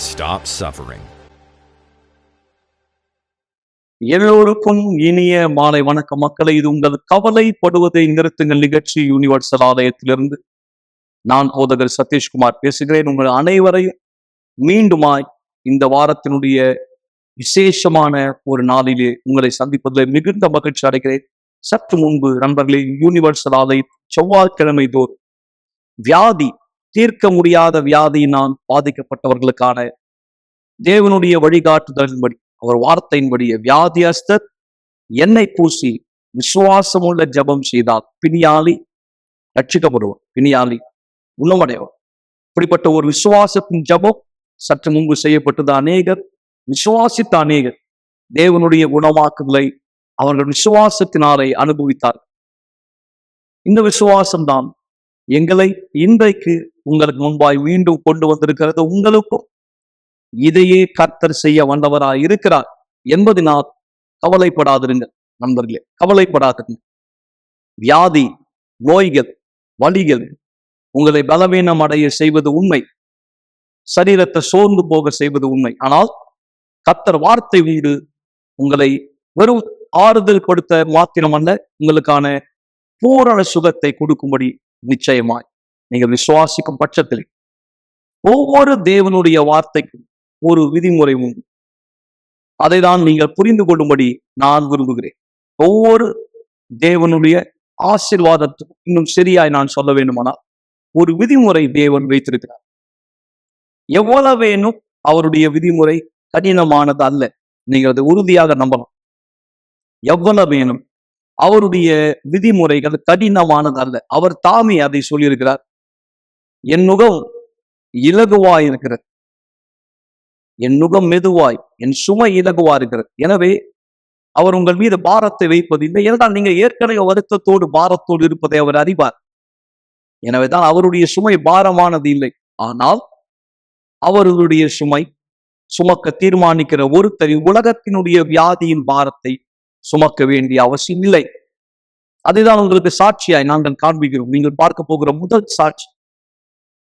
Stop suffering. எல்லோருக்கும் இனிய மாலை வணக்கம் மக்களை. இது உங்கள் கவலைப்படுவதை நிறுத்துங்கள் நிகழ்ச்சி யூனிவர்சல் ஆலயத்திலிருந்து நான் போதகர் சதீஷ்குமார் பேசுகிறேன். உங்கள் அனைவரையும் மீண்டுமாய் இந்த வாரத்தினுடைய விசேஷமான ஒரு நாளிலே உங்களை சந்திப்பதில் மிகுந்த மகிழ்ச்சி அடைகிறேன். சற்று முன்பு நண்பர்களே, யூனிவர்சல் ஆலய செவ்வாய்க்கிழமை தோறும் வியாதி, தீர்க்க முடியாத வியாதியினால் பாதிக்கப்பட்டவர்களுக்கான தேவனுடைய வழிகாட்டுதலின்படி, அவர் வார்த்தையின்படி, வியாதியஸ்தர் எண்ணெய் பூசி விசுவாசமுள்ள ஜெபம் செய்தால் பிணியாளி ரட்சிக்கப்படுவார், பிணியாளி குணமடைவார். இப்படிப்பட்ட ஒரு விசுவாசத்தின் ஜெபம் சற்று முன்பு செய்யப்பட்டது. விசுவாசித்த அநேகர் தேவனுடைய குணமாக்குதலை அவர்கள் விசுவாசத்தினாலே அனுபவித்தார். இந்த விசுவாசம்தான் எங்களை இன்றைக்கு உங்களுக்கு முன்பாய் மீண்டும் கொண்டு வந்திருக்கிறது. உங்களுக்கும் இதையே கர்த்தர் செய்ய வந்தவராய் இருக்கிறார் என்பதனால் கவலைப்படாதிருங்கள் நண்பர்களே, கவலைப்படாதிருங்க. வியாதி, நோய்கள், வலிகள் உங்களை பலவீனம் அடைய செய்வது உண்மை, சரீரத்தை சோர்ந்து போக செய்வது உண்மை. ஆனால் கர்த்தர் வார்த்தை உண்டு உங்களை வெறும் ஆறுதல் கொடுத்த மாத்திரமல்ல, உங்களுக்கான பூரண சுகத்தை கொடுக்கும்படி நிச்சயமாய் நீங்கள் விசுவாசிக்கும் பட்சத்தில் ஒவ்வொரு தேவனுடைய வார்த்தைக்கும் ஒரு விதிமுறை உண்டு. அதை தான் நீங்கள் புரிந்து கொள்ளும்படி நான் விரும்புகிறேன். ஒவ்வொரு தேவனுடைய ஆசீர்வாதத்துக்கும் இன்னும் சரியாய் நான் சொல்ல வேண்டுமானால் ஒரு விதிமுறை தேவன் வைத்திருக்கிறார். எவ்வளவேனும் அவருடைய விதிமுறை கடினமானது அல்ல, நீங்கள் அதை உறுதியாக நம்பலாம். எவ்வளவேனும் அவருடைய விதிமுறைகள் கடினமானது அல்ல. அவர் தாமே அதை சொல்லியிருக்கிறார். என் நுகம் இலகுவாய் இருக்கிறது, என் நுகம் மெதுவாய், என் சுமை இலகுவா இருக்கிறது. எனவே அவர் உங்கள் மீது பாரத்தை வைப்பதில்லை. ஏனென்றால் நீங்கள் ஏற்கனவே வருத்தத்தோடு பாரத்தோடு இருப்பதை அவர் அறிவார். எனவேதான் அவருடைய சுமை பாரமானது இல்லை. ஆனால் அவர்களுடைய சுமை சுமக்க தீர்மானிக்கிற ஒருத்தர் உலகத்தினுடைய வியாதியின் பாரத்தை சுமக்க வேண்டிய அவசியம் இல்லை. அதுதான் உங்களுக்கு சாட்சியாய் நாங்கள் காண்பிக்கிறோம். நீங்கள் பார்க்க போகிற முதல் சாட்சி,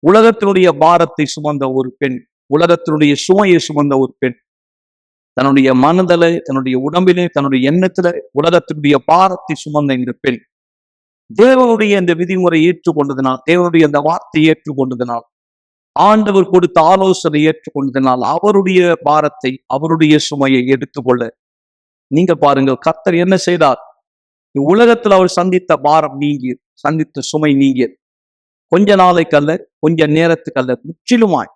உலகத்தினுடைய பாரத்தை சுமந்த ஒரு பெண், உலகத்தினுடைய சுமையை சுமந்த ஒரு பெண், தன்னுடைய மனதில, தன்னுடைய உடம்பிலே, தன்னுடைய எண்ணத்துல உலகத்தினுடைய பாரத்தை சுமந்த இந்த பெண் தேவனுடைய இந்த விதிமுறை ஏற்றுக்கொண்டதினால், தேவனுடைய அந்த வார்த்தையை ஏற்றுக்கொண்டதினால், ஆண்டவர் கொடுத்த ஆலோசனை ஏற்றுக்கொண்டதினால் அவருடைய பாரத்தை, அவருடைய சுமையை எடுத்துக்கொள்ள நீங்க பாருங்கள் கர்த்தர் என்ன செய்தார். உலகத்தில் அவர் சந்தித்த பாரம் நீங்கி, சந்தித்த சுமை நீங்கிய கொஞ்ச நாளைக்கு அல்ல, கொஞ்ச நேரத்துக்கு அல்ல, முற்றிலுமாய்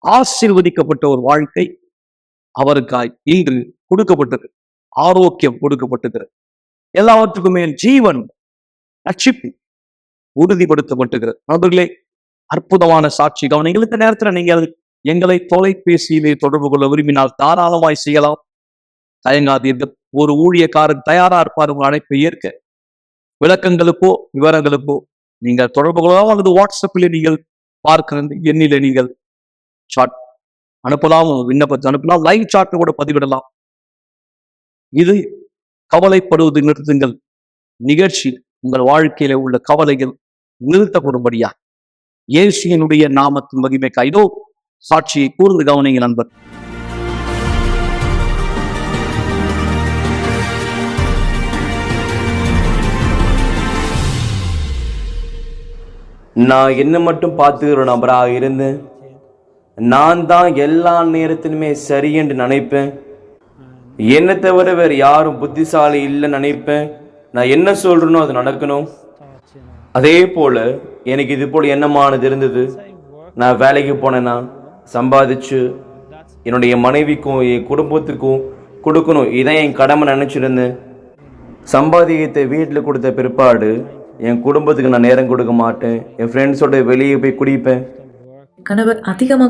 ஆசீர்வதிக்கப்பட்ட ஒரு வாழ்க்கை அவருக்காய் இன்று கொடுக்கப்பட்டது. ஆரோக்கியம் கொடுக்கப்பட்டது. எல்லாவற்றுக்கும் மேல் ஜீவன், ரட்சிப்பு உறுதிப்படுத்தப்பட்டுகிறது. நண்பர்களே, அற்புதமான சாட்சி கவனிங்கள். இந்த நேரத்தில் நீங்கள் எங்களை தொலைபேசியிலே தொடர்பு கொள்ள விரும்பினால் தாராளமாய் செய்யலாம். தயங்காதீர்கள். ஒரு ஊழியக்காரன் தயாரா இருப்பார் உங்கள் அழைப்பை ஏற்க. விளக்கங்களுக்கோ விவரங்களுக்கோ நீங்கள் தொடர்பு கொள்ளலாம். அல்லது வாட்ஸ்அப்பில் நீங்கள் பார்க்கிற எண்ணில நீங்கள் சாட் அனுப்பலாம், விண்ணப்பத்தை அனுப்பலாம், லைவ் சாட்டை கூட பதிவிடலாம். இது கவலைப்படுவது நிறுத்துங்கள் நிகழ்ச்சி உங்கள் வாழ்க்கையில உள்ள கவலைகள் நிறுத்தப்படும்படியா இயேசுவினுடைய நாமத்தின் மகிமைக்கு இதோ சாட்சியை கூர்ந்து கவனிங்க நண்பர். நான் என்ன மட்டும் பார்த்துக்கிற நபராக இருந்தேன். நான் தான் எல்லா நேரத்திலுமே சரி என்று நினைப்பேன். என்னை தவிர வேறு யாரும் புத்திசாலி இல்லைன்னு நினைப்பேன். நான் என்ன சொல்றேனோ அது நடக்கணும். அதே போல எனக்கு இது போல எண்ணமானது இருந்தது. நான் வேலைக்கு போனேன்னா சம்பாதிச்சு என்னுடைய மனைவிக்கும் என் குடும்பத்துக்கும் கொடுக்கணும், இதான் என் கடமை நினைச்சிருந்தேன். சம்பாதியத்தை வீட்டில் கொடுத்த பிற்பாடு என் குடும்பத்துக்கு நான் நேரம் கொடுக்க மாட்டேன். என் ஃப்ரெண்ட்ஸோட வெளியே போய் குடிப்பேன். கணவர் அதிகமாக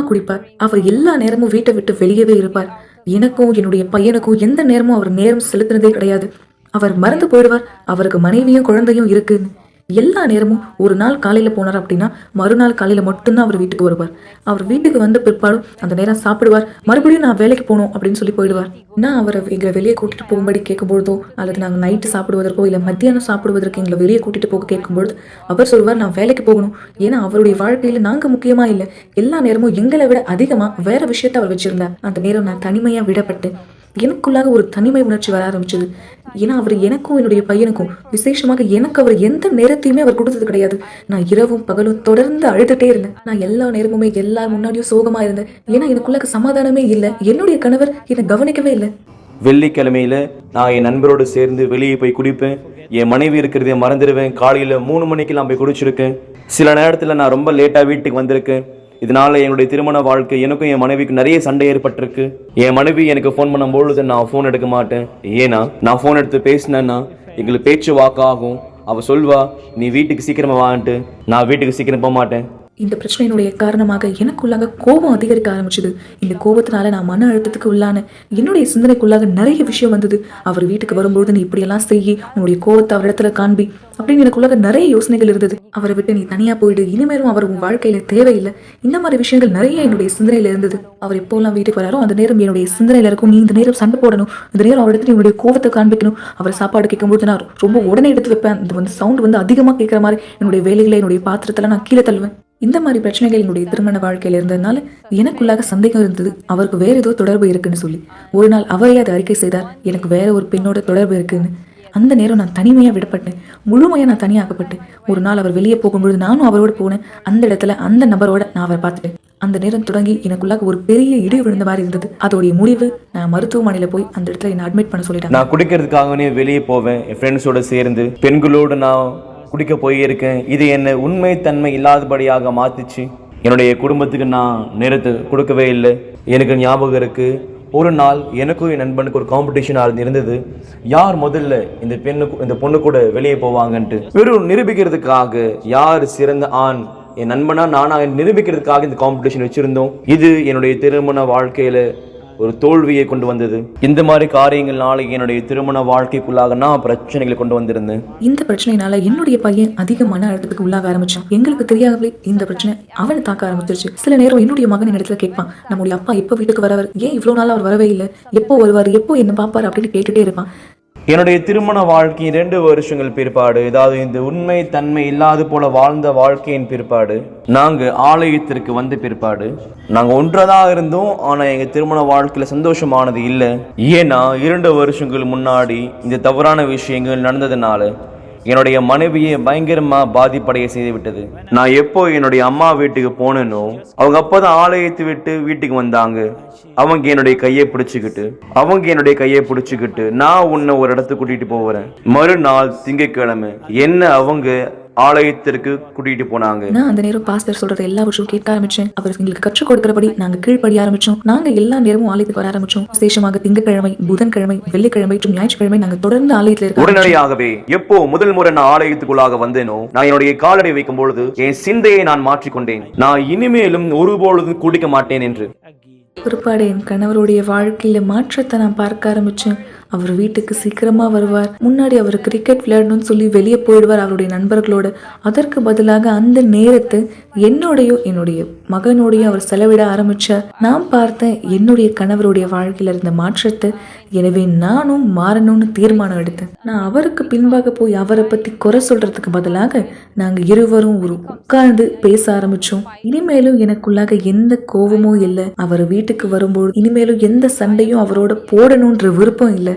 குடிப்பார். அவர் எல்லா நேரமும் வீட்டை விட்டு வெளியவே இருப்பார். எனக்கும் என்னுடைய பையனுக்கும் எந்த நேரமும் அவர் நேரம் செலுத்தினதே கிடையாது. அவர் மறந்து போயிடுவார் அவருக்கு மனைவியும் குழந்தையும் இருக்குன்னு. எல்லா நேரமும் ஒரு நாள் காலையில போனார் அப்படின்னா மறுநாள் காலையில மட்டும்தான் அவர் வீட்டுக்கு வருவார். அவர் வீட்டுக்கு வந்த பிற்பாடும் அந்த நேரம் சாப்பிடுவார், மறுபடியும் நான் வேலைக்கு போகணும் அப்படின்னு சொல்லி போயிடுவார். நான் அவரை எங்களை வெளியே கூட்டிட்டு போகும்படி கேட்கும்பொழுதோ அல்லது நாங்கள் நைட்டு சாப்பிடுவதற்கோ இல்லை மத்தியானம் சாப்பிடுவதற்கு எங்களை வெளியே கூட்டிட்டு போக கேட்கும்பொழுது அவர் சொல்வார் நான் வேலைக்கு போகணும். ஏன்னா அவருடைய வாழ்க்கையில நாங்க முக்கியமா இல்லை, எல்லா நேரமும் எங்களை விட அதிகமா வேற விஷயத்த அவர் வச்சிருந்தார். அந்த நேரம் நான் தனிமையா விடப்பட்டு எனக்குள்ளாக ஒரு தனிமை உணர்ச்சி வர ஆரம்பிச்சது. ஏன்னா அவர் எனக்கும் என்னுடைய பையனுக்கும் விசேஷமாக எனக்கு அவர் எந்த நேரத்தையுமே அவர் கொடுத்தது கிடையாது. நான் இரவும் பகலும் தொடர்ந்து அழுதுட்டே இருந்தேன். நான் எல்லா நேரமுமே எல்லார் முன்னாடியும் சோகமா இருந்தேன். ஏன்னா எனக்குள்ளாக சமாதானமே இல்லை. என்னுடைய கணவர் என்னை கவனிக்கவே இல்லை. வெள்ளிக்கிழமையில நான் என் நண்பரோடு சேர்ந்து வெளியே போய் குடிப்பேன். என் மனைவி இருக்கிறதே மறந்துடுவேன். காலையில 3 மணிக்கெல்லாம் போய் குடிச்சிருக்கேன். சில நேரத்தில் நான் ரொம்ப லேட்டா வீட்டுக்கு வந்திருக்கேன். இதனால என்னுடைய திருமண வாழ்க்கை எனக்கும் என் மனைவிக்கு நிறைய சண்டை ஏற்பட்டிருக்கு. என் மனைவி எனக்கு ஃபோன் பண்ணும்பொழுது நான் ஃபோன் எடுக்க மாட்டேன். ஏன்னா நான் ஃபோன் எடுத்து பேசினேன்னா எங்களுக்கு பேச்சு வாக்காகும். அவள் சொல்வா நீ வீட்டுக்கு சீக்கிரமா வான்ட்டு. நான் வீட்டுக்கு சீக்கிரம் போக மாட்டேன். இந்த பிரச்சனையினுடைய காரணமாக எனக்குள்ளாக கோபம் அதிகரிக்க ஆரம்பிச்சது. இந்த கோபத்தினால நான் மன அழுத்தத்துக்கு உள்ளான என்னுடைய சிந்தனைக்குள்ளாக நிறைய விஷயம் வந்தது. அவர் வீட்டுக்கு வரும்போது நீ இப்படியெல்லாம் செய்யி, உன்னுடைய கோபத்தை அவரிடத்துல காண்பி அப்படின்னு எனக்குள்ளாக நிறைய யோசனைகள் இருந்தது. அவரை விட்டு நீ தனியா போயிடு, இனிமேலும் அவர் உன் வாழ்க்கையில தேவையில்லை, இந்த மாதிரி விஷயங்கள் நிறைய என்னுடைய சிந்தனையில இருந்தது. அவர் எப்போல்லாம் வீட்டுக்கு வராரோ அந்த நேரம் என்னுடைய சிந்தனையில இருக்கும், நீ இந்த நேரம் சண்டை போடணும், இந்த நேரம் அவரிடத்துல என்னுடைய கோபத்தை காண்பிக்கணும். அவர் சாப்பாடு கேட்கும்போது நான் ரொம்ப உடனே எடுத்து வைப்பேன். இது சவுண்ட் அதிகமா கேட்கிற மாதிரி என்னுடைய வேலைகளை என்னுடைய பாத்திரத்துல நான் கீழே தள்ளுவேன். இந்த மாதிரி பிரச்சனைகள் என்னுடைய திருமண வாழ்க்கையில இருந்ததுனால எனக்குள்ளாக சந்தேகம் இருந்தது அவருக்கு வேற ஏதோ தொடர்பு இருக்குன்னு சொல்லி. ஒரு நாள் அவரே அதை அறிக்கை செய்தார், எனக்கு வேற ஒரு பெண்ணோட தொடர்பு இருக்குன்னு. அந்த நேரம் நான் தனிமையா விடப்பட்டேன், முழுமையா நான் தனியாக்கப்பட்டேன். ஒரு நாள் அவர் வெளியே போகும்பொழுது நானும் அவரோட போனேன். அந்த இடத்துல அந்த நபரோட நான் அவரை பார்த்துட்டேன். அந்த நேரம் தொடங்கி எனக்குள்ளாக ஒரு பெரிய இடி விழுந்த மாதிரி இருந்தது. அதோடைய முடிவு நான் மருத்துவமனையில போய் அந்த இடத்துல என்ன அட்மிட் பண்ண சொல்லிட்டேன். நான் குடிக்கிறதுக்காகவே வெளியே போவேன் என் ஃப்ரெண்ட்ஸோட சேர்ந்து. பெண்களோடு நான் குடிக்க போயிருக்கேன். இது என்ன உண்மை தன்மை இல்லாதபடியாக மாத்திச்சு. என்னுடைய குடும்பத்துக்கு நான் நேரத்தை கொடுக்கவே இல்லை. எனக்கு ஞாபகம் இருக்கு, ஒரு நாள் எனக்கும் என் நண்பனுக்கு ஒரு காம்படிஷன் இருந்தது. யார் முதல்ல இந்த பொண்ணு கூட வெளியே போவாங்கன்ட்டு வெறும் நிரூபிக்கிறதுக்காக யார் சிறந்த ஆண் என் நண்பனா நானா நிரூபிக்கிறதுக்காக இந்த காம்படிஷன் வச்சிருந்தோம். இது என்னுடைய திருமண வாழ்க்கையில ஒரு தோல்வியை கொண்டு வந்தது. இந்த மாதிரி காரியங்கள்னால என்னுடைய திருமண வாழ்க்கைக்குள்ளாக நான் பிரச்சனைகளை கொண்டு வந்திருந்தேன். இந்த பிரச்சனைனால என்னுடைய பையன் அதிக மன அழுத்தத்துக்கு உள்ளாக ஆரம்பிச்சான். எங்களுக்கு தெரியாமலே இந்த பிரச்சனை அவனை தாக்க ஆரம்பிச்சிருச்சு. சில நேரம் என்னுடைய மகன் இடத்துல கேட்பான், நம்முடைய அப்பா எப்போ வீட்டுக்கு வரவர், ஏன் இவ்வளவு நாள் அவர் வரவே இல்லை, எப்போ வருவார், எப்போ என்ன பாப்பார் அப்படின்னு கேட்டுட்டே இருப்பான். என்னுடைய திருமண வாழ்க்கை 2 வருஷங்கள் பிற்பாடு, அதாவது இந்த உண்மை தன்மை இல்லாது போல வாழ்ந்த வாழ்க்கையின் பிற்பாடு, நாங்க ஆலயத்திற்கு வந்த பிற்பாடு நாங்க ஒன்றதாக இருந்தோம். ஆனா எங்க திருமண வாழ்க்கையில சந்தோஷமானது இல்லை. ஏன்னா 2 வருஷங்கள் முன்னாடி இந்த தவறான விஷயங்கள் நடந்ததுனால என்னுடைய மனைவியை பயங்கரமா பாதிப்படைய செய்து விட்டது. நான் எப்போ என்னுடைய அம்மா வீட்டுக்கு போனேனோ அவங்க அப்பதான் ஆலயத்தை விட்டு வீட்டுக்கு வந்தாங்க. அவங்க என்னுடைய கையை பிடிச்சுக்கிட்டு நான் உன்னை ஒரு இடத்துக்கு கூட்டிட்டு போறேன். மறுநாள் திங்கட்கிழமை என்ன அவங்க ஆலயத்திற்கு கூட்டிட்டு போனாங்க. நான் அந்த நேரம் பாஸ்டர் சொல்றது எல்லா விஷயம் கேட்க ஆரம்பிச்சேன். அவர் எங்களுக்கு கற்றுக் கொடுக்கிறபடி நாங்க கீழ்ப்படிய ஆரம்பிச்சோம். நாங்க எல்லா நேரமும் ஆலயத்துக்கு வர ஆரம்பிச்சோம். விசேஷமாக திங்கட்கிழமை, புதன்கிழமை, வெள்ளிக்கிழமை மற்றும் ஞாயிற்றுக்கிழமை நாங்க தொடர்ந்து ஆலயத்துல இருக்கோம். உடனடியாகவே எப்போ முதல் முறை நான் ஆலயத்துக்குள்ளாக வந்தேனோ நான் என்னுடைய காலடி வைக்கும் பொழுது என் சிந்தையை நான் மாற்றிக்கொண்டேன். நான் இனிமேலும் ஒருபொழுதும் குடிக்க மாட்டேன் என்று. பிற்பாடு என் கணவருடைய வாழ்க்கையில மாற்றத்தை நான் பார்க்க ஆரம்பிச்சேன். அவர் வீட்டுக்கு சீக்கிரமா வருவார். முன்னாடி அவர் கிரிக்கெட் விளையாடணும்னு சொல்லி வெளியே போயிடுவார் அவருடைய நண்பர்களோட. அதற்கு பதிலாக அந்த நேரத்தை என்னுடைய மகனோடையும் அவர் செலவிட ஆரம்பிச்சார். நான் பார்த்தேன் என்னுடைய கணவருடைய வாழ்க்கையில இருந்த மாற்றத்தை. எனவே நானும் மாறணும்னு தீர்மானம் எடுத்தேன். நான் அவருக்கு பின்பாக போய் அவரை பத்தி குறை சொல்றதுக்கு பதிலாக நாங்க இருவரும் ஒரு உட்கார்ந்து பேச ஆரம்பிச்சோம். இனிமேலும் எனக்குள்ளாக எந்த கோபமும் இல்லை. அவர் வீட்டுக்கு வரும்போது இனிமேலும் எந்த சண்டையும் அவரோட போடணும்ன்ற விருப்பம் இல்லை.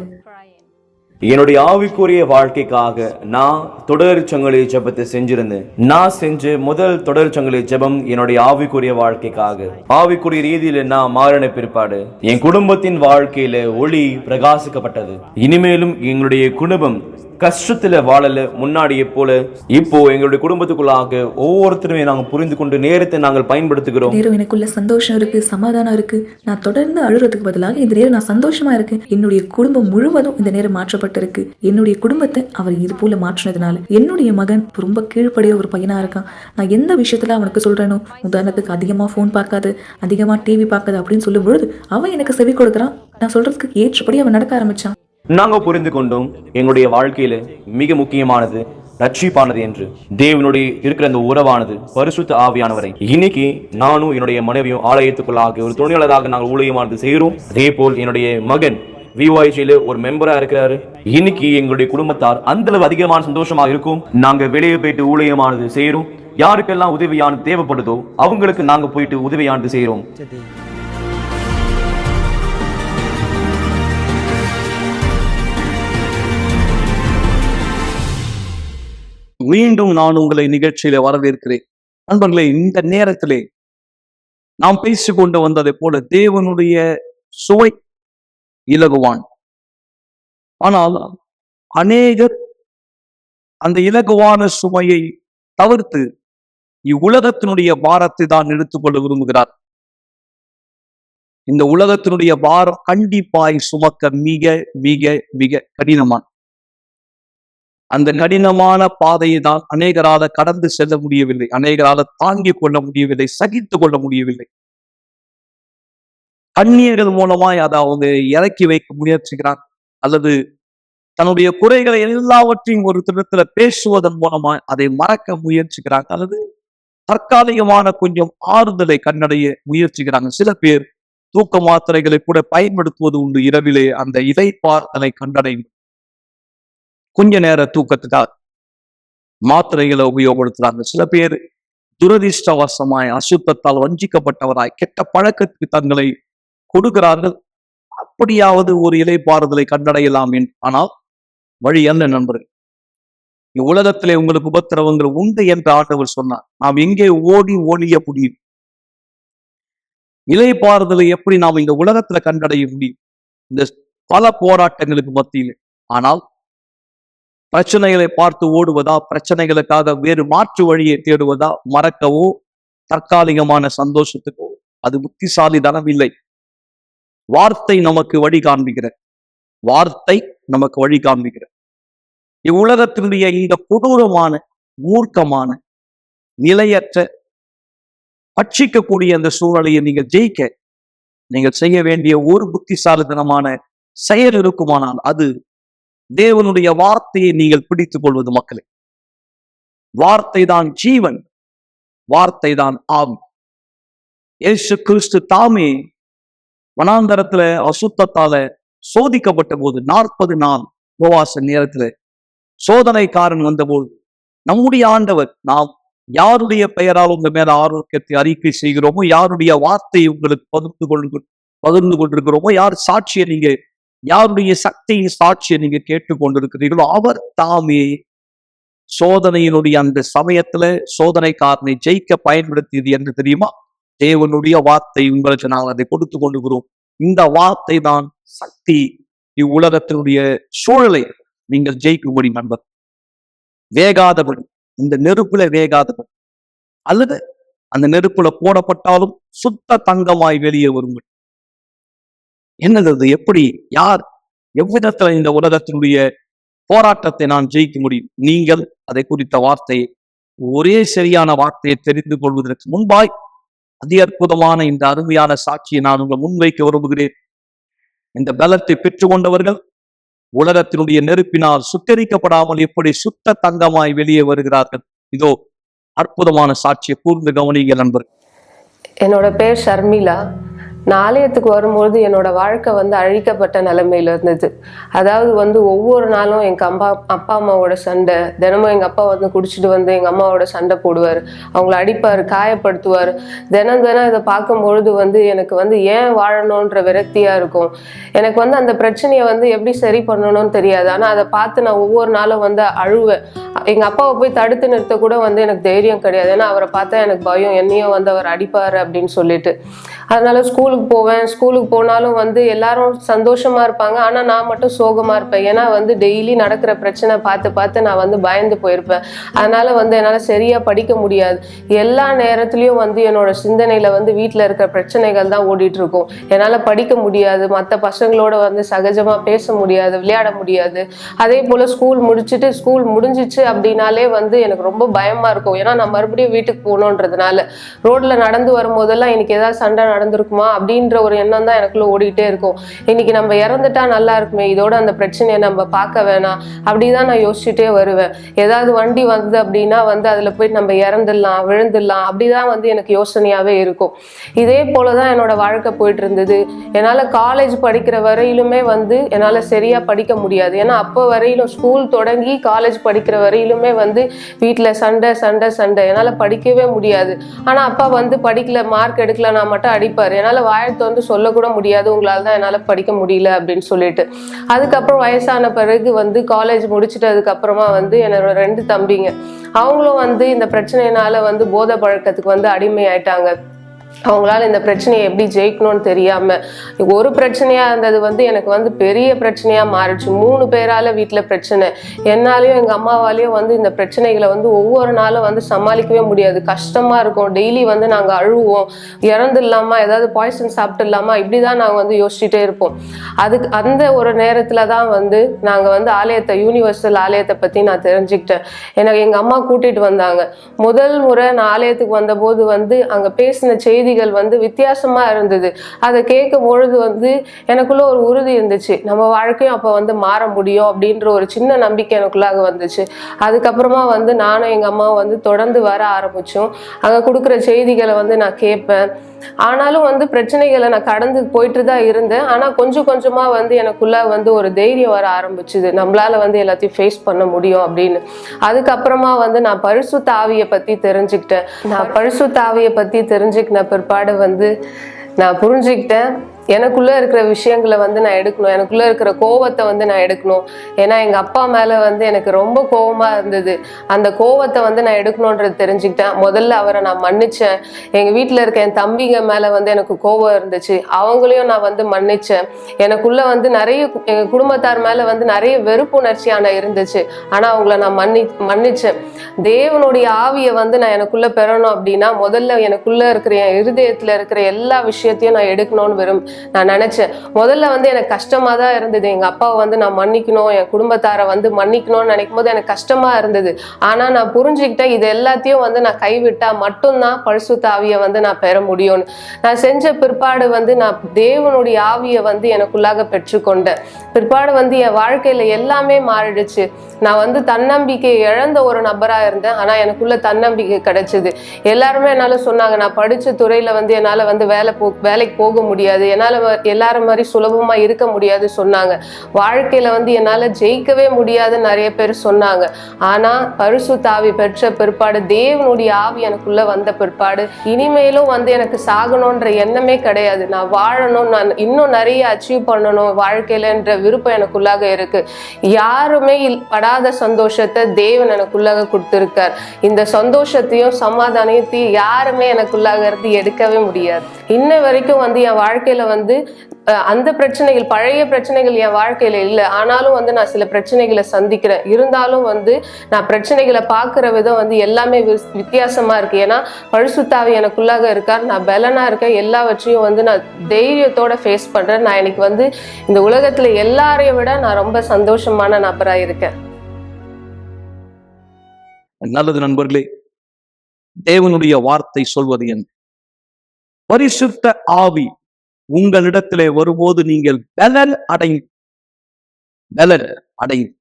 என்னுடைய ஆவிக்குரிய வாழ்க்கைக்காக நான் தொடர் சங்கிலி ஜெபத்தை செஞ்சிருந்தேன். நான் செஞ்ச முதல் தொடர் சங்கிலி ஜெபம் என்னுடைய ஆவிக்குரிய வாழ்க்கைக்காக. ஆவிக்குரிய ரீதியில நான் மாறின பிற்பாடு என் குடும்பத்தின் வாழ்க்கையில ஒளி பிரகாசிக்கப்பட்டது. இனிமேலும் எங்களுடைய குடும்பம் கஷ்டத்துல வாழல முன்னாடியே போல. இப்போ எங்களுடைய குடும்பத்துக்குள்ளாக ஒவ்வொருத்தருமே நாங்கள் புரிந்து கொண்டு நேரத்தை நாங்கள் பயன்படுத்துகிறோம். நேரம் எனக்குள்ள சந்தோஷம் இருக்கு, சமாதானம் இருக்கு. நான் தொடர்ந்து அழுறதுக்கு பதிலாக இந்த நேரம் நான் சந்தோஷமா இருக்கேன். என்னுடைய குடும்பம் முழுவதும் இந்த நேரம் மாற்றப்பட்டிருக்கு. என்னுடைய குடும்பத்தை அவர் இது போல மாற்றினதுனால என்னுடைய மகன் ரொம்ப கீழ்ப்படிய ஒரு பையனா இருக்கான். நான் எந்த விஷயத்துல அவனுக்கு சொல்றேனோ, உதாரணத்துக்கு அதிகமா போன் பார்க்காது, அதிகமா டிவி பார்க்காது அப்படின்னு சொல்லும் பொழுது அவன் எனக்கு செவி கொடுக்குறான். நான் சொல்றதுக்கு ஏற்றபடி அவன் நடக்க ஆரம்பிச்சான். நாங்க புரிந்து கொண்டோம் எங்களுடைய வாழ்க்கையில மிக முக்கியமானது ரட்சிப்பானது என்று. தேவனுடைய இருக்கிற அந்த உறவானது பரிசுத்த ஆவியானவரை இன்னைக்கு நானும் என்னுடைய மனைவியும் ஆலயத்துக்குள்ளாக ஒரு துணையாளராக நாங்கள் ஊழியமானது செய்கிறோம். அதே போல் என்னுடைய மகன் விஒய்ஜியில ஒரு மெம்பரா இருக்கிறாரு. இன்னைக்கு எங்களுடைய குடும்பத்தார் அந்த அளவு அதிகமான சந்தோஷமா இருக்கும். நாங்க வெளியே போயிட்டு ஊழியமானது செய்யறோம். யாருக்கெல்லாம் உதவியானது தேவைப்படுதோ அவங்களுக்கு நாங்க போயிட்டு உதவியானது செய்யறோம். மீண்டும் நான் உங்களை நிகழ்ச்சியில வரவேற்கிறேன். நண்பர்களே, இந்த நேரத்திலே நாம் பேசிக்கொண்டு வந்ததை போல தேவனுடைய சுவை இலகுவான். ஆனால் அநேகர் அந்த இலகுவான சுமையை தவிர்த்து இவ்வுலகத்தினுடைய பாரத்தை தான் எடுத்துக்கொள்ள விரும்புகிறார். இந்த உலகத்தினுடைய பாரம் கண்டிப்பாய் சுமக்க மிக மிக மிக கடினமான அந்த கடினமான பாதையை தான் அநேகரால கடந்து செல்ல முடியவில்லை, அநேகரால தாங்கிக் கொள்ள முடியவில்லை, சகித்துக் கொள்ள முடியவில்லை. கண்ணியர்கள் மூலமாய் அதை அவங்க இறக்கி வைக்க முயற்சிக்கிறார், அல்லது தன்னுடைய குறைகளை எல்லாவற்றையும் ஒரு திட்டத்துல பேசுவதன் மூலமாய் அதை மறக்க முயற்சிக்கிறாங்க, அல்லது தற்காலிகமான கொஞ்சம் ஆறுதலை கண்டடைய முயற்சிக்கிறாங்க. சில பேர் தூக்க மாத்திரைகளை கூட பயன்படுத்துவது உண்டு. இரவிலே அந்த இதைப்பார்த்தலை கண்டடையும் கொஞ்ச நேர தூக்கத்துக்காக மாத்திரைகளை உபயோகப்படுத்துறாங்க. சில பேர் துரதிர்ஷ்டவசமாய் அசுத்தத்தால் வஞ்சிக்கப்பட்டவராய் கெட்ட பழக்கத்துக்கு தங்களை கொடுக்கிறார்கள். அப்படியாவது ஒரு இலைப்பாறுதலை கண்டடையலாம் என்று. ஆனால் வழி என்ன நண்பர்கள்? உலகத்திலே உங்களுக்கு உபத்திரவங்கள் உண்டு என்று ஆண்டவர் சொன்னார். நாம் எங்கே ஓடி ஒழிய முடியும்? இலைப்பாறுதலை எப்படி நாம் இந்த உலகத்துல கண்டடைய முடியும்? இந்த பல போராட்டங்களுக்கு மத்தியிலே. ஆனால் பிரச்சனைகளை பார்த்து ஓடுவதா, பிரச்சனைகளுக்காக வேறு மாற்று வழியை தேடுவதா, மறக்கவோ தற்காலிகமான சந்தோஷத்துக்கோ அது புத்திசாலித்தனம் இல்லை. வார்த்தை நமக்கு வழி காண்பிக்கிற, வார்த்தை நமக்கு வழி காண்பிக்கிற. இவ்வுலகத்தினுடைய இந்த கொடூரமான, மூர்க்கமான, நிலையற்ற, பட்சிக்கக்கூடிய அந்த சூழலையை நீங்கள் ஜெயிக்க நீங்கள் செய்ய வேண்டிய ஒரு புத்திசாலித்தனமான செயல் இருக்குமானால் அது தேவனுடைய வார்த்தையை நீங்கள் பிடித்துக் கொள்வது. மக்களே, வார்த்தை தான் ஜீவன், வார்த்தை தான் ஆவி. இயேசு கிறிஸ்து தாமே வனாந்தரத்துல அசுத்தத்தால சோதிக்கப்பட்ட போது 40 நாள் உபவாச நேரத்துல சோதனைக்காரன் வந்தபோது நம்முடைய ஆண்டவர், நாம் யாருடைய பெயரால் உங்க மேல ஆரோக்கியத்தை அறிக்கை செய்கிறோமோ, யாருடைய வார்த்தையை உங்களுக்கு பகிர்ந்து கொண்டிருக்கிறோமோ, யார் சாட்சியை நீங்க, யாருடைய சக்தியின் சாட்சியை நீங்க கேட்டுக்கொண்டிருக்கிறீர்களோ, அவர் தாமே சோதனையினுடைய அந்த சமயத்துல சோதனைக்காரனை ஜெயிக்க பயன்படுத்தியது என்று தெரியுமா? தேவனுடைய வார்த்தை உங்களுக்கு நாங்கள் அதை கொடுத்து கொண்டிருக்கிறோம். இந்த வார்த்தை தான் சக்தி. இவ்வுலகத்தினுடைய சூழலை நீங்கள் ஜெயிக்கும்படி நண்பர், வேகாதபடி, இந்த நெருப்புல வேகாதபடி, அல்லது அந்த நெருப்புல போடப்பட்டாலும் சுத்த தங்கமாய் வெளியே வரும்படி. என்னது? எப்படி, யார், எவ்விதத்துல இந்த உலகத்தினுடைய போராட்டத்தை நான் ஜெயிக்க முடியும்? நீங்கள் அதை குறித்த வார்த்தையை, ஒரே சரியான வார்த்தையை தெரிந்து கொள்வதற்கு முன்பாய் அதி அற்புதமான இந்த அருமையான சாட்சியை நான் உங்களை முன்வைக்க விரும்புகிறேன். இந்த பலத்தை பெற்றுக்கொண்டவர்கள் உலகத்தினுடைய நெருப்பினால் சுட்டரிக்கப்படாமல் எப்படி சுத்த தங்கமாய் வெளியே வருகிறார்கள். இதோ அற்புதமான சாட்சியை கூர்ந்து கவனிங்க நண்பர். என்னோட பேர் ஷர்மிளா. நான் ஆலயத்துக்கு வரும்பொழுது என்னோட வாழ்க்கை அழிக்கப்பட்ட நிலைமையில இருந்தது. அதாவது ஒவ்வொரு நாளும் அப்பா அம்மாவோட சண்டை, தினமும் எங்கள் அப்பா குடிச்சிட்டு எங்கள் அம்மாவோட சண்டை போடுவார், அவங்கள அடிப்பார், காயப்படுத்துவார். தினம் இதை பார்க்கும்பொழுது எனக்கு ஏன் வாழணுன்ற விரக்தியாக இருக்கும். எனக்கு அந்த பிரச்சனையை எப்படி சரி பண்ணணும்னு தெரியாது. ஆனால் அதை பார்த்து நான் ஒவ்வொரு நாளும் அழுவேன். எங்கள் அப்பாவை போய் தடுத்து நிறுத்த கூட எனக்கு தைரியம் கிடையாது. ஏன்னா அவரை பார்த்தா எனக்கு பயம், என்னையும் அவர் அடிப்பார் அப்படின்னு சொல்லிட்டு. அதனால ஸ்கூலுக்கு போவேன். ஸ்கூலுக்கு போனாலும் எல்லாரும் சந்தோஷமா இருப்பாங்க, ஆனால் நான் மட்டும் சோகமா இருப்பேன். ஏன்னா டெய்லி நடக்கிற பிரச்சனை பார்த்து நான் பயந்து போயிருப்பேன். அதனால என்னால் சரியா படிக்க முடியாது. எல்லா நேரத்துலையும் என்னோட சிந்தனையில வீட்டில் இருக்கிற பிரச்சனைகள் தான் ஓடிட்டு இருக்கும். என்னால் படிக்க முடியாது, மற்ற பசங்களோட சகஜமா பேச முடியாது, விளையாட முடியாது. அதே போல ஸ்கூல் முடிஞ்சிச்சு அப்படின்னாலே எனக்கு ரொம்ப பயமா இருக்கும். ஏன்னா நான் மறுபடியும் வீட்டுக்கு போகணுன்றதுனால ரோட்ல நடந்து வரும்போதெல்லாம் எனக்கு ஏதாவது சண்டை நடந்திருக்குமா அப்படின்ற ஒரு எண்ணம் தான் எனக்குள்ள ஓடிட்டே இருக்கும். இன்னைக்கு நம்ம இறந்துட்டா நல்லா இருக்குமே, இதோட அந்த பிரச்சனையை நம்ம பார்க்க வேணாம், அப்படிதான் நான் யோசிச்சுட்டே வருவேன். ஏதாவது வண்டி வந்தது அப்படின்னா அதுல போய் நம்ம இறந்துடலாம், விழுந்துடலாம், அப்படிதான் எனக்கு யோசனையாவே இருக்கும். இதே போலதான் என்னோட வாழ்க்கை போயிட்டு இருந்தது. என்னால காலேஜ் படிக்கிற வரையிலுமே என்னால சரியா படிக்க முடியாது. ஏன்னா அப்போ வரையிலும் ஸ்கூல் தொடங்கி காலேஜ் படிக்கிற வரையிலுமே வீட்டுல சண்டை சண்டை சண்டை, என்னால படிக்கவே முடியாது. ஆனா அப்பா படிக்கல, மார்க் எடுக்கலன்னா மட்டும் அடிப்பாரு. என்னால வாயத்தை சொல்லக்கூட முடியாது, உங்களால தான் என்னால படிக்க முடியல அப்படின்னு சொல்லிட்டு. அதுக்கப்புறம் வயசான பிறகு காலேஜ் முடிச்சிட்டதுக்கு அப்புறமா என்னோட 2 தம்பிங்க, அவங்களும் இந்த பிரச்சனையினால போதை பழக்கத்துக்கு அடிமை ஆயிட்டாங்க. அவங்களால இந்த பிரச்சனையை எப்படி ஜெயிக்கணும்னு தெரியாம ஒரு பிரச்சனையா இருந்தது எனக்கு பெரிய பிரச்சனையா மாறிடுச்சு. 3 பேரால வீட்டுல பிரச்சனை. என்னாலையும் எங்க அம்மாவாலையும் இந்த பிரச்சனைகளை ஒவ்வொரு நாளும் சமாளிக்கவே முடியாது. கஷ்டமா இருக்கும். டெய்லி நாங்க அழுவோம், இறந்துடலாமா, ஏதாவது பாய்சன் சாப்பிட்டுடலாமா, இப்படிதான் நாங்க யோசிச்சுட்டே இருப்போம். அதுக்கு அந்த ஒரு நேரத்துல தான் நாங்க ஆலயத்தை, யூனிவர்சல் ஆலயத்தை பத்தி நான் தெரிஞ்சுக்கிட்டேன். எனக்கு எங்க அம்மா கூட்டிட்டு வந்தாங்க. முதல் முறை நான் ஆலயத்துக்கு வந்தபோது அங்க பேசின செய்திகள் வித்தியாசமா இருந்தது. அதை கேட்கும் பொழுது எனக்குள்ள ஒரு உறுதி இருந்துச்சு, நம்ம வாழ்க்கையும் அப்ப மாற முடியும் அப்படின்ற ஒரு சின்ன நம்பிக்கை எனக்குள்ளாக வந்துச்சு. அதுக்கப்புறமா நானும் எங்க அம்மாவும் தொடர்ந்து வர ஆரம்பிச்சோம். அங்க கொடுக்குற செய்திகளை நான் கேட்பேன். ஆனாலும் பிரச்சனைகளை நான் கடந்து போயிட்டு தான் இருந்தேன். ஆனா கொஞ்சம் கொஞ்சமா எனக்குள்ள ஒரு தைரியம் வர ஆரம்பிச்சுது, நம்மளால எல்லாத்தையும் ஃபேஸ் பண்ண முடியும் அப்படின்னு. அதுக்கப்புறமா நான் பரிசுத்த ஆவியை பத்தி தெரிஞ்சுக்கிட்டேன். நான் பரிசுத்த ஆவியை பத்தி தெரிஞ்சுக்கின பிற்பாடு நான் புரிஞ்சுக்கிட்டேன், எனக்குள்ள இருக்கிற விஷயங்களை நான் எடுக்கணும், எனக்குள்ள இருக்கிற கோவத்தை நான் எடுக்கணும். ஏன்னா எங்க அப்பா மேல எனக்கு ரொம்ப கோவமா இருந்தது. அந்த கோவத்தை நான் எடுக்கணும்ன்றது தெரிஞ்சுக்கிட்டேன். முதல்ல அவரை நான் மன்னிச்சேன். எங்க வீட்டுல இருக்க என் தம்பிங்க மேல எனக்கு கோவம் இருந்துச்சு, அவங்களையும் நான் மன்னிச்சேன். எனக்குள்ள நிறைய எங்க குடும்பத்தார் மேல நிறைய வெறுப்புணர்ச்சியான இருந்துச்சு. ஆனா அவங்கள நான் மன்னிச்சேன். தேவனுடைய ஆவியை நான் எனக்குள்ள பெறணும் அப்படின்னா முதல்ல எனக்குள்ள இருக்கிற என் இருதயத்துல இருக்கிற எல்லா விஷயத்தையும் நான் எடுக்கணும்னு நான் நினைச்சேன். முதல்ல எனக்கு கஷ்டமா தான் இருந்தது. எங்க அப்பாவை நான் மன்னிக்கணும், என் குடும்பத்தாரை மன்னிக்கணும்னு நினைக்கும் போது எனக்கு கஷ்டமா இருந்தது. ஆனா நான் புரிஞ்சுக்கிட்டேன், இது எல்லாத்தையும் நான் கைவிட்டா மட்டும்தான் பரிசுத்த ஆவியை நான் பெற முடியும்னு. நான் செஞ்ச பிற்பாடு நான் தேவனுடைய ஆவியை எனக்குள்ளாக பெற்றுக்கொண்டேன். பிற்பாடு என் வாழ்க்கையில எல்லாமே மாறிடுச்சு. நான் தன்னம்பிக்கை இழந்த ஒரு நபரா இருந்தேன். ஆனா எனக்குள்ள தன்னம்பிக்கை கிடைச்சது. எல்லாருமே என்னால சொன்னாங்க, நான் படிச்ச துறையில என்னால வேலைக்கு போக முடியாது, என்னால எல்லாரும் மாதிரி சுலபமா இருக்க முடியாது சொன்னாங்க. வாழ்க்கையில என்னால ஜெயிக்கவே முடியாது நிறைய பேர் சொன்னாங்க. ஆனா பரிசுத்த ஆவி பெற்ற பிற்பாடு, தேவனுடைய ஆவி எனக்குள்ள வந்த பிற்பாடு, இனிமேலும் எனக்கு சாகணும்ன்ற எண்ணமே கிடையாது. நான் வாழணும், நான் இன்னும் நிறைய அச்சீவ் பண்ணணும் வாழ்க்கையிலன்ற விருப்பம் எனக்குள்ளாக இருக்கு. யாருமே படாத சந்தோஷத்தை தேவன் எனக்குள்ளாக கொடுத்திருக்கார். இந்த சந்தோஷத்தையும் சமாதானத்தையும் யாருமே எனக்குள்ளாக இருந்து எடுக்கவே முடியாது. இன்ன வரைக்கும் என் வாழ்க்கையில அந்த பிரச்சனைகள், பழைய பிரச்சனைகள் என் வாழ்க்கையில இல்லை. ஆனாலும் நான் சில பிரச்சனைகளை சந்திக்கிறேன். இருந்தாலும் நான் பிரச்சனைகளை பார்க்கிற விதம் எல்லாமே வித்தியாசமா இருக்கு. ஏன்னா பரிசுத்த ஆவி எனக்குள்ளாக இருக்கார். நான் பலனா இருக்கேன். எல்லாவற்றையும் நான் தைரியத்தோட ஃபேஸ் பண்றேன். நான் இன்னைக்கு இந்த உலகத்துல எல்லாரையும் விட நான் ரொம்ப சந்தோஷமான நபரா இருக்கேன். நல்லது நண்பர்களே, தேவனுடைய வார்த்தை சொல்வது என்ன? பரிசுத்த ஆவி உங்களிடத்திலே வரும்போது நீங்கள் பலன் அடையும்.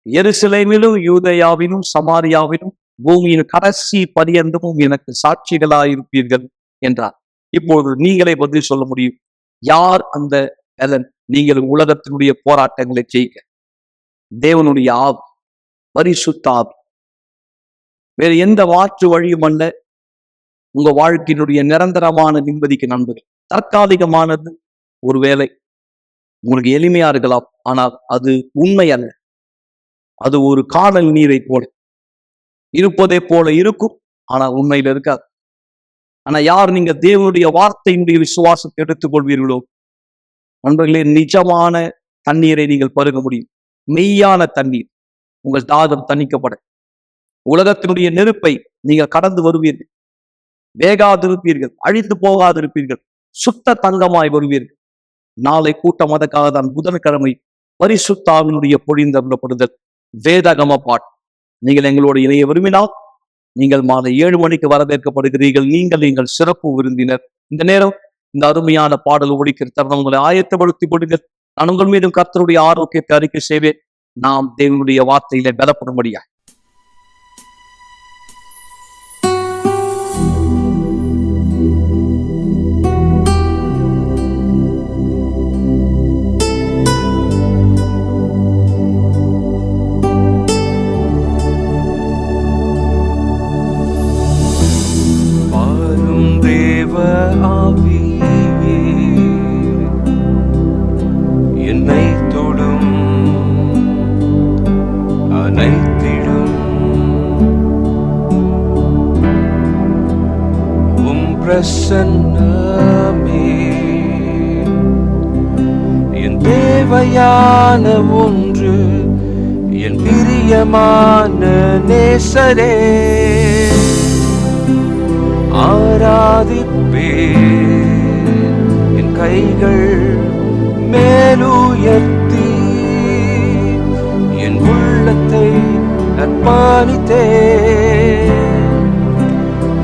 எருசலேமிலும் யூதேயாவிலும் சமாரியாவிலும் பூமியின் கடைசி பரியந்தமும் எனக்கு சாட்சிகளாயிருப்பீர்கள் என்றார். இப்போது நீங்களே பதில் சொல்ல முடியும், யார் அந்த பலன்? நீங்கள் உலகத்தினுடைய போராட்டங்களை ஜெயிக்க தேவனுடைய ஆவி, பரிசுத்த ஆவி. வேறு எந்த மாற்று வழியும் அல்ல. உங்க வாழ்க்கையினுடைய நிரந்தரமான நிம்மதிக்கு நண்பர்கள். தற்காலிகமானது ஒருவேளை உங்களுக்கு எளிமையா இருக்கலாம், ஆனால் அது உண்மை அல்ல. அது ஒரு காணல் நீரை போல இருப்பதே போல இருக்கும், ஆனா உண்மையில இருக்காது. ஆனா யார் நீங்க தேவனுடைய வார்த்தையினுடைய விசுவாசத்தை எடுத்துக்கொள்வீர்களோ நண்பர்களே, நிஜமான தண்ணீரை நீங்கள் பருக முடியும். மெய்யான தண்ணீர். உங்கள் தாகம் தணிக்கப்பட உலகத்தினுடைய நெருப்பை நீங்கள் கடந்து வருவீர்கள். வேகாதிருப்பீர்கள், அழித்து போகாதிருப்பீர்கள், சுத்த தங்கமாய் வருவீர்கள். நாளை கூட்டம் அதற்காக தான் புதன்கிழமை பரிசுத்தாவினுடைய பொழிந்தருளப்படுதல் வேதகம பாட். நீங்கள் எங்களோட இணைய விரும்பினால் நீங்கள் மாலை 7 மணிக்கு வரவேற்கப்படுகிறீர்கள். நீங்கள் சிறப்பு விருந்தினர். இந்த நேரம் இந்த அருமையான பாடல் ஒழிக்கிற தருணம் உங்களை ஆயத்தப்படுத்திக் கொள்ளுங்கள். நான் உங்கள் மீதும் கர்த்தருடைய ஆரோக்கியத்தை அறிக்கை செய்வேன். நாம் தேவனுடைய வார்த்தையில பலப்படும்படியா வாரும் தேவ ஆவியே, என்னை தொடும், அனைத்திடும். உம் பிரசன்னமே என் தேவையான ஒன்று, என் பிரியமான நேசரே. ஆராதிப்பே என் கைகள் மேலுயர்த்தி, என் உள்ளத்தை அர்ப்பணித்தே.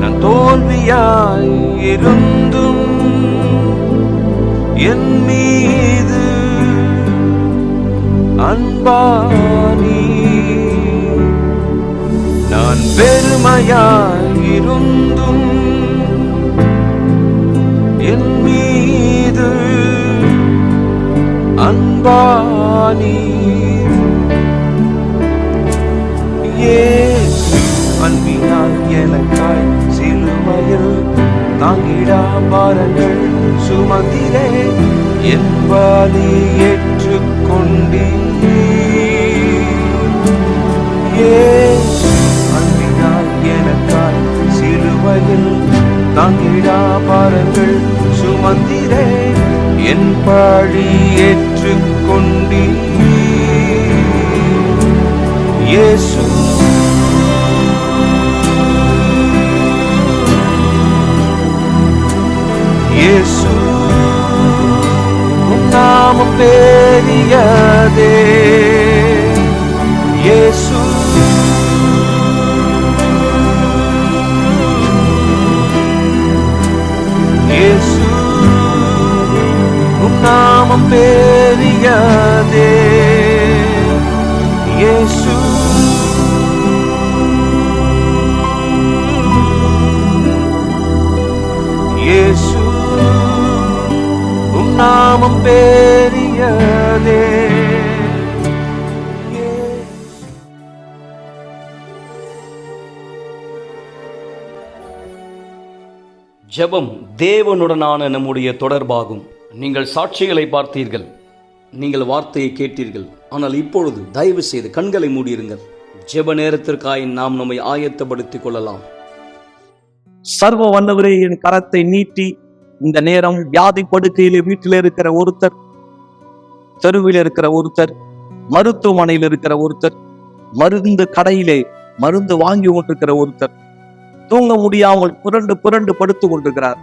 நான் தோல்வியாய் இருந்தும் என் மீது அன்பானி, நான் பெருமையாய் இருந்தும் என் மீது அன்பானி. இயேசு அன்பினால் எனக்காய் சிலுவையில் தாங்கிடா பாரங்கள் சுமந்திலே, என் வலி ஏற்றுக்கொண்டீர். இயேசு அன்பினால் எனக்காய் சிலுவையில் தாங்கிடா பாரங்கள் சுமந்திரே, என் பழி ஏற்றுக்கொண்டீர். இயேசு இயேசு உம் நாமம் பெரியதே. இயேசு இயேசு உம் நாமம் பெரியதே. இயேசு இயேசு உம் நாமம் பெரியதே. ஜெபம் தேவனுடனான நம்முடைய தொடர்பாகும். நீங்கள் சாட்சிகளை பார்த்தீர்கள், நீங்கள் வார்த்தையை கேட்டீர்கள். ஆனால் இப்பொழுது தயவு செய்து கண்களை மூடியிருங்கள். ஜெப நேரத்திற்காய் நாம் நம்மை ஆயத்தப்படுத்திக் கொள்ளலாம். சர்வ வல்லவரே, என் கரத்தை நீட்டி இந்த நேரம் வியாதி படுக்கையிலே வீட்டில் இருக்கிற ஒருத்தர், தெருவில் இருக்கிற ஒருத்தர், மருத்துவமனையில் இருக்கிற ஒருத்தர், மருந்து கடையிலே மருந்து வாங்கி கொண்டிருக்கிற ஒருத்தர், தூங்க முடியாமல் புரண்டு புரண்டு படுத்துக் கொண்டிருக்கிறார்,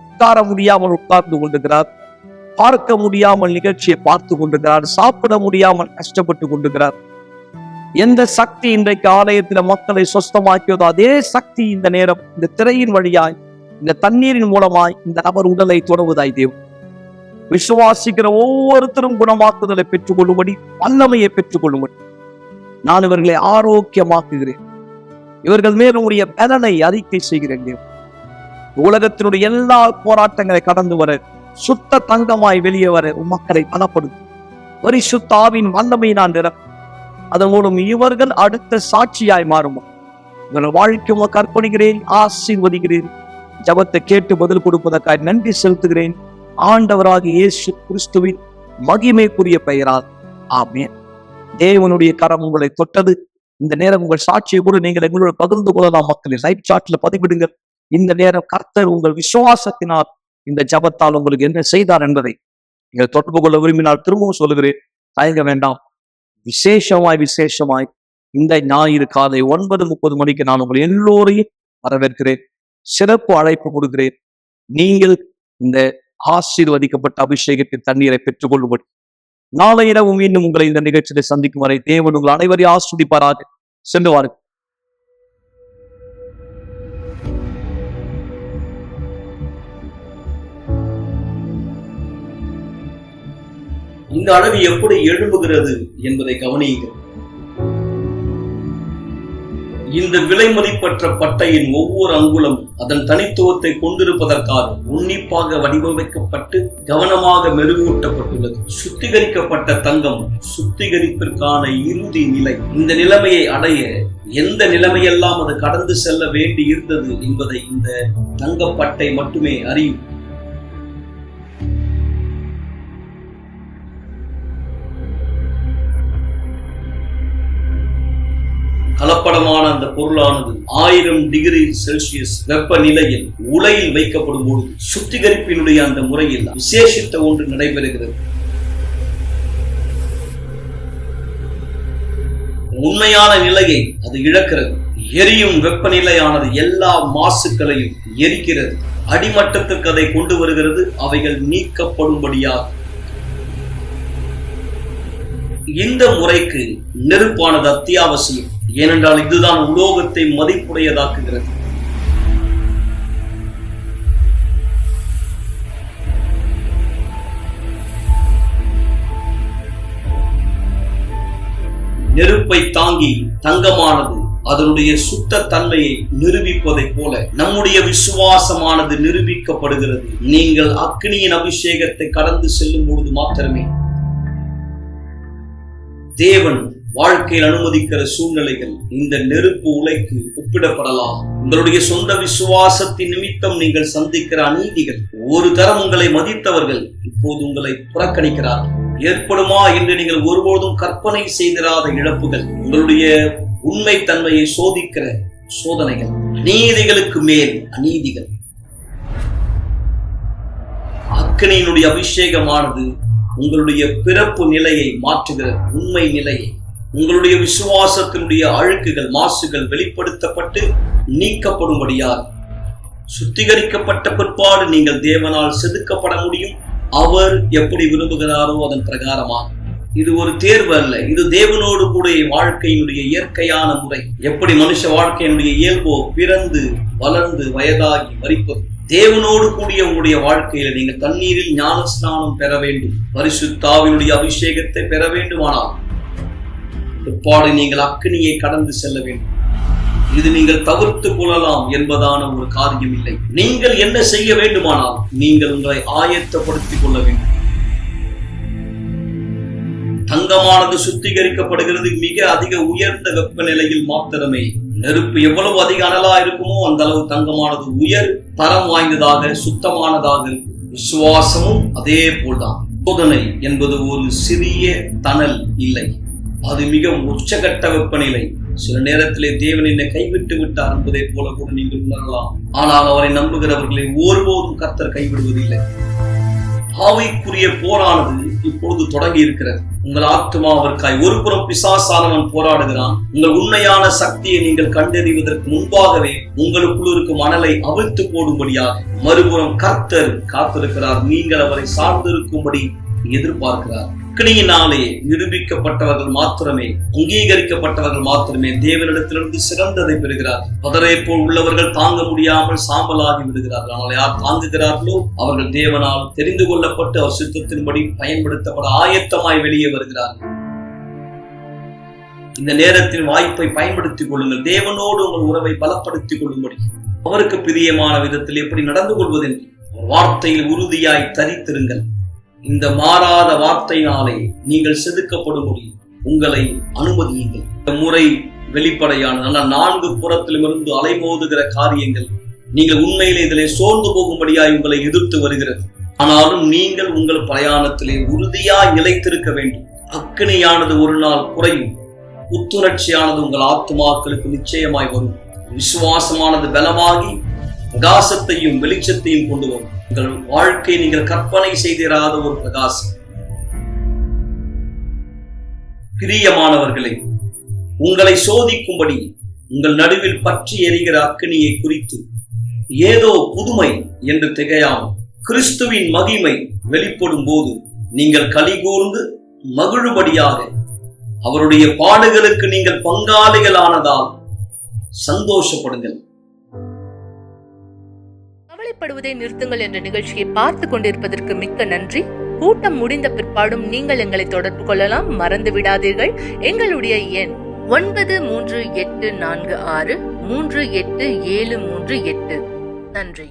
உட்கார முடியாமல் உட்கார்ந்து கொண்டிருக்கிறார், பார்க்க முடியாமல் நிகழ்ச்சியை பார்த்து கொண்டிருக்கிறார், சாப்பிட முடியாமல் கஷ்டப்பட்டு கொண்டிருக்கிறார். எந்த சக்தி இன்றைக்கு ஆலயத்தில் மக்களை சொஸ்தமாக்கியதோ அதே சக்தி இந்த நேரம் இந்த திரையின் வழியாய், இந்த தண்ணீரின் மூலமாய் இந்த நபர் உடலை தொடர்வதாய் தேவன். விசுவாசிக்கிற ஒவ்வொருத்தரும் குணமாக்குதலை பெற்றுக் கொள்ளும்படி, வல்லமையை பெற்றுக் கொள்ளும்படி நான் இவர்களை ஆரோக்கியமாக்குகிறேன். இவர்கள் மேல் உடைய பலனை அறிக்கை செய்கிறேன். உலகத்தினுடைய எல்லா போராட்டங்களை கடந்து வர, சுத்த தங்கமாய் வெளியே வர மக்களை பலப்படுத்தும் பரிசுத்த ஆவியின் வல்லமையை நான் நிரப்ப, அதன் மூலம் இவர்கள் அடுத்த சாட்சியாய் மாறும். இவர்கள் வாழ்க்கை அர்ப்பணிக்கிறேன், ஆசீர்வதிக்கிறேன். ஜபத்தை கேட்டு பதில் கொடுப்பதற்காக நன்றி செலுத்துகிறேன். ஆண்டவராகிய இயேசு கிறிஸ்துவின் மகிமைக்குரிய பெயரால் ஆமென். தேவனுடைய கரம் உங்களை தொட்டது. இந்த நேரம் உங்கள் சாட்சியை கூட நீங்கள் எங்களோட பகிர்ந்து கொள்ளலாம். மக்களை ரைட் சாட்ல பதிவிடுங்கள். இந்த நேரம் கர்த்தர் உங்கள் விசுவாசத்தினால் இந்த ஜபத்தால் உங்களுக்கு என்ன செய்தார் என்பதை நீங்கள் தொடர்பு கொள்ள விரும்பினால் திரும்பவும் சொல்லுகிறேன், தயங்க வேண்டாம். விசேஷமாய் இந்த ஞாயிறு காலை 9:30 மணிக்கு நான் உங்கள் எல்லோரையும் வரவேற்கிறேன். சிறப்பு அழைப்பு கொடுக்கிறேன். நீங்கள் இந்த ஆசீர்வதிக்கப்பட்ட அபிஷேகத்தின் தண்ணீரை பெற்றுக் கொள்ளும்படி. நாளை இரவு மீண்டும் உங்களை இந்த நிகழ்ச்சியை சந்திக்கும் வரை தேவன் உங்கள் அனைவரையும் ஆஸ்வதிப்பாராக. சென்று வாருங்கள். இந்த அழகு எப்படி எழும்புகிறது என்பதை கவனியுங்கள். இந்த விலைமதிப்பற்ற பட்டையின் ஒவ்வொரு அங்குலம் அதன் தனித்துவத்தை கொண்டிருப்பதற்காக உன்னிப்பாக வடிவமைக்கப்பட்டு கவனமாக மெருகூட்டப்பட்டுள்ளது. சுத்திகரிக்கப்பட்ட தங்கம் சுத்திகரிப்பிற்கான இறுதி நிலை. இந்த நிலைமையை அடைய எந்த நிலைமையெல்லாம் அது கடந்து செல்ல வேண்டி இருந்தது என்பதை இந்த தங்கப்பட்டை மட்டுமே அறியும். கலப்படமான அந்த பொருளானது 1000 டிகிரி செல்சியஸ் வெப்பநிலையில் உலையில் வைக்கப்படும் போது சுத்திகரிப்பினுடைய அந்த முறையில் விசேஷித்த ஒன்று நடைபெறுகிறது. உண்மையான நிலையை அது இழக்கிறது. எரியும் வெப்பநிலையானது எல்லா மாசுக்களையும் எரிக்கிறது. அடிமட்டத்துக்கு அதை கொண்டு வருகிறது. அவைகள் நீக்கப்படும்படியாக இந்த முறைக்கு நெருப்பானது அத்தியாவசியம். ஏனென்றால் இதுதான் உலோகத்தை மதிப்புடையதாக்குகிறது. நெருப்பை தாங்கி தங்கமானது அதனுடைய சுத்த தன்மையை நிரூபிப்பதை போல நம்முடைய விசுவாசமானது நிரூபிக்கப்படுகிறது. நீங்கள் அக்னியின் அபிஷேகத்தை கடந்து செல்லும் பொழுது மாத்திரமே தேவன் வாழ்க்கையில் அனுமதிக்கிற சூழ்நிலைகள் இந்த நெருப்பு உலைக்கு ஒப்பிடப்படலாம். உங்களுடைய சொந்த விசுவாசத்தின் நிமித்தம் நீங்கள் சந்திக்கிற அநீதிகள், ஒரு தரம் உங்களை மதித்தவர்கள் இப்போது உங்களை புறக்கணிக்கிறார்கள். ஏற்படுமா என்று நீங்கள் ஒருபோதும் கற்பனை செய்திராத இழப்புகள், உங்களுடைய உண்மை தன்மையை சோதிக்கிற சோதனைகள், அநீதிகளுக்கு மேல் அநீதிகள். அக்கினியினுடைய அபிஷேகமானது உங்களுடைய பிறப்பு நிலையை மாற்றுகிறது. உண்மை நிலையை, உங்களுடைய விசுவாசத்தினுடைய அழுக்குகள், மாசுகள் வெளிப்படுத்தப்பட்டு நீக்கப்படும்படியாக சுத்திகரிக்கப்பட்ட பிற்பாடு நீங்கள் தேவனால் செதுக்கப்பட முடியும். அவர் எப்படி விரும்புகிறாரோ அதன் பிரகாரமாக. இது ஒரு தேர்வு அல்ல, இது தேவனோடு கூட வாழ்க்கையினுடைய இயற்கையான முறை. எப்படி மனுஷ வாழ்க்கையினுடைய இயல்போ பிறந்து வளர்ந்து வயதாகி மரிப்பது, தேவனோடு கூடிய உங்களுடைய வாழ்க்கையில நீங்கள் தண்ணீரில் ஞான ஸ்நானம் பெற வேண்டும், பரிசுத்த ஆவியினுடைய அபிஷேகத்தை பெற வேண்டுமானால் பிற்பாடு நீங்கள் அக்னியை கடந்து செல்ல வேண்டும். இது நீங்கள் தவிர்த்து கொள்ளலாம் என்பதான ஒரு காரியம் இல்லை. நீங்கள் என்ன செய்ய வேண்டுமானால் நீங்கள் உங்களை ஆயத்தப்படுத்திக் கொள்ள வேண்டும். தங்கமானது சுத்திகரிக்கப்படுகிறது மிக அதிக உயர்ந்த வெப்பநிலையில் மாத்திரமே. நெருப்பு எவ்வளவு அதிக அனலா இருக்குமோ அந்த அளவு தங்கமானது உயர் தரம் வாய்ந்ததாக சுத்தமானதாக இருக்கும். விசுவாசமும் அதே போல்தான். சோதனை என்பது ஒரு சிறிய தணல் இல்லை, அது மிக உச்சகட்ட வெப்பநிலை. சில நேரத்திலே தேவன் என்னை கைவிட்டு விட்டார் என்பதை போல கூட நீங்கள் உணரலாம். ஆனால் அவரை நம்புகிறவர்களை ஒருபோதும் கர்த்தர் கைவிடுவதில்லை. ஆவிக்குரிய போரானது இப்பொழுது தொடங்கி இருக்கிறது. உங்கள் ஆத்துமாவிற்காய் ஒரு புறம் பிசாசானவன் போராடுகிறான். உங்கள் உண்மையான சக்தியை நீங்கள் கண்டறிவதற்கு முன்பாகவே உங்களுக்குள் இருக்கும் மணலை அவிழ்த்து போடும்படியாக மறுபுறம் கர்த்தர் காத்திருக்கிறார். நீங்கள் அவரை சார்ந்திருக்கும்படி எதிர்பார்க்கிறார். அக்னியினாலே நிரூபிக்கப்பட்டவர்கள் மாத்திரமே, அங்கீகரிக்கப்பட்டவர்கள் மாத்திரமே தேவனிடத்திலிருந்து சிறந்ததை பெறுகிறார். பதரை போல் உள்ளவர்கள் தாங்க முடியாமல் சாம்பலாகி விடுகிறார்கள். ஆனால் யார் தாங்குகிறார்களோ அவர்கள் தேவனால் தெரிந்து கொள்ளப்பட்டு அவர் சித்தத்தின்படி பயன்படுத்தப்பட ஆயத்தமாய் வெளியே வருகிறார்கள். இந்த நேரத்தின் வாய்ப்பை பயன்படுத்திக் கொள்ளுங்கள். தேவனோடு உங்கள் உறவை பலப்படுத்திக் கொள்ளும்படி, அவருக்கு பிரியமான விதத்தில் எப்படி நடந்து கொள்வதென்று வார்த்தையில் உறுதியாய் தரித்திருங்கள். இந்த மாறாத வார்த்தையினாலே நீங்கள் செதுக்கப்படும் முடியும். உங்களை அனுமதியுங்கள். இந்த முறை வெளிப்படையானது. ஆனால் 4 புறத்திலும் இருந்து அலைமோதுகிற காரியங்கள் நீங்கள் உண்மையிலே இதிலே சோர்ந்து போகும்படியாய் உங்களை எதிர்த்து வருகிறது. ஆனாலும் நீங்கள் உங்கள் பிரயாணத்திலே உறுதியாய் நிலைத்திருக்க வேண்டும். அக்கினியானது ஒரு நாள் குறையும். புத்துணர்ச்சியானது உங்கள் ஆத்துமாக்களுக்கு நிச்சயமாய் வரும். விசுவாசமானது பலமாகி பிரகாசத்தையும் வெளிச்சத்தையும் கொண்டு வரும். உங்கள் வாழ்க்கை நீங்கள் கற்பனை செய்திராத ஒரு பிரகாசம். பிரியமானவர்களே, உங்களை சோதிக்கும்படி உங்கள் நடுவில் பற்றி எரிகிற அக்கினியை குறித்து ஏதோ புதுமை என்று திகையாமல் கிறிஸ்துவின் மகிமை வெளிப்படும் போது நீங்கள் கலிகூர்ந்து மகிழும்படியாக அவருடைய பாடுகளுக்கு நீங்கள் பங்காளிகளானதால் சந்தோஷப்படுங்கள். கவலைப்படுவதை நிறுத்துங்கள் என்ற நிகழ்ச்சியை பார்த்து கொண்டிருப்பதற்கு மிக்க நன்றி. கூட்டம் முடிந்த பிற்பாடும் நீங்கள் எங்களை தொடர்பு கொள்ளலாம். மறந்து விடாதீர்கள், எங்களுடைய எண் 9384638738. நன்றி.